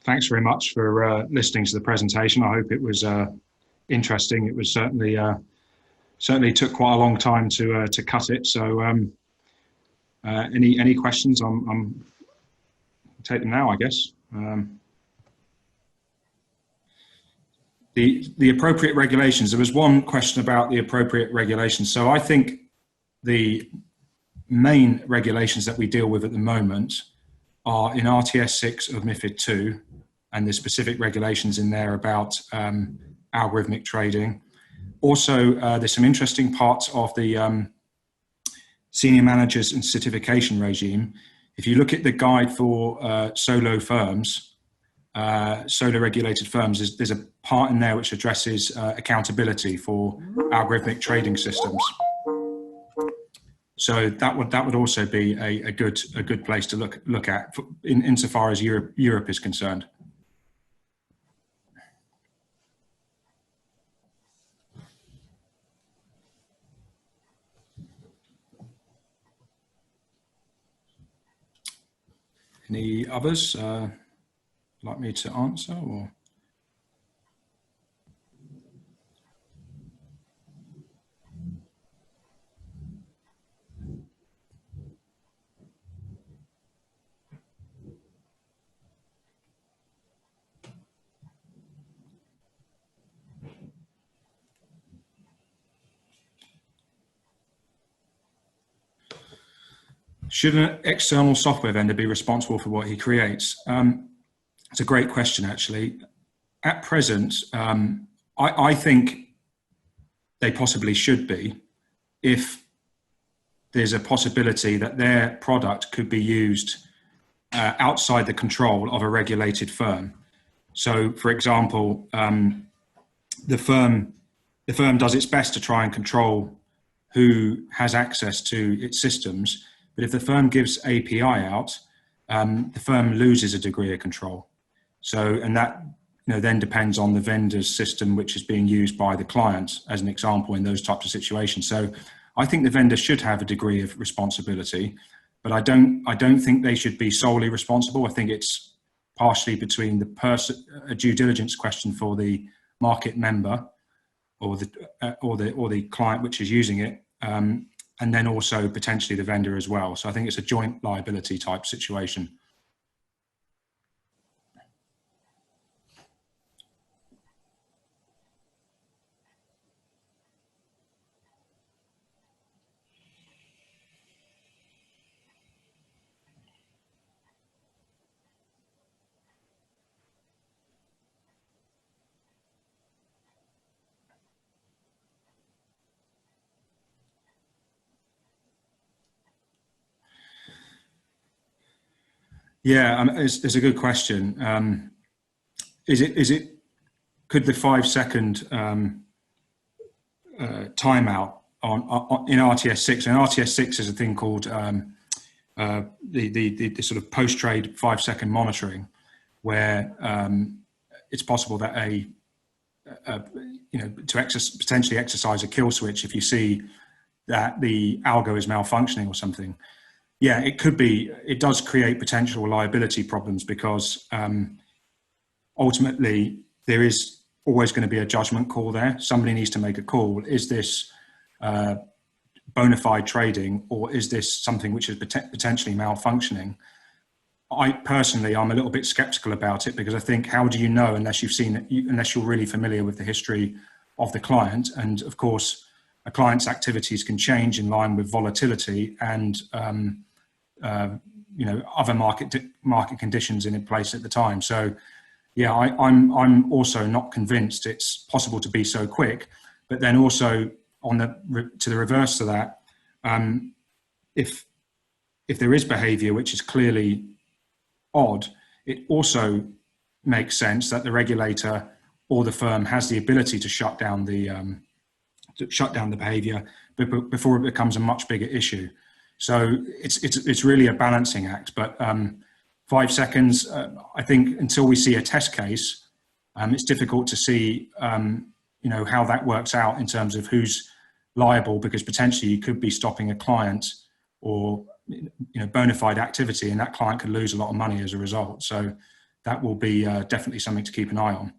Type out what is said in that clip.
Thanks very much for listening to the presentation. I hope it was interesting. It was certainly took quite a long time to cut it. So any questions? I'm take them now, I guess. The appropriate regulations. There was one question about the appropriate regulations. So I think the main regulations that we deal with at the moment are in RTS 6 of MiFID II, and there's specific regulations in there about algorithmic trading. Also, there's some interesting parts of the senior managers and certification regime. If you look at the guide for solo firms, solo regulated firms, there's a part in there which addresses accountability for algorithmic trading systems. So that would also be a good place to look at insofar as Europe is concerned. Any others like me to answer, or? Should an external software vendor be responsible for what he creates? It's a great question, actually. At present, I think they possibly should be, if there's a possibility that their product could be used outside the control of a regulated firm. So, for example, the firm does its best to try and control who has access to its systems. But if the firm gives API out, the firm loses a degree of control. So, and that then depends on the vendor's system, which is being used by the client, as an example, in those types of situations. So, I think the vendor should have a degree of responsibility, but I don't think they should be solely responsible. I think it's partially between a due diligence question for the market member or the client which is using it. And then also potentially the vendor as well. So I think it's a joint liability type situation. Yeah, it's a good question. Could the 5-second timeout in RTS 6? And RTS 6 is a thing called the sort of post-trade 5-second monitoring, where it's possible that potentially exercise a kill switch if you see that the algo is malfunctioning or something. Yeah, it could be. It does create potential liability problems because ultimately there is always going to be a judgment call there. Somebody needs to make a call. Is this bona fide trading, or is this something which is potentially malfunctioning? I'm a little bit skeptical about it, because I think, how do you know unless you've seen it, unless you're really familiar with the history of the client? And of course, a client's activities can change in line with volatility and other market conditions in place at the time. So yeah, I'm also not convinced it's possible to be so quick. But then also to the reverse of that, if there is behavior which is clearly odd, it also makes sense that the regulator or the firm has the ability to shut down the behavior before it becomes a much bigger issue. So it's really a balancing act. But 5 seconds, I think, until we see a test case, it's difficult to see how that works out in terms of who's liable, because potentially you could be stopping a client or bona fide activity, and that client could lose a lot of money as a result. So that will be definitely something to keep an eye on.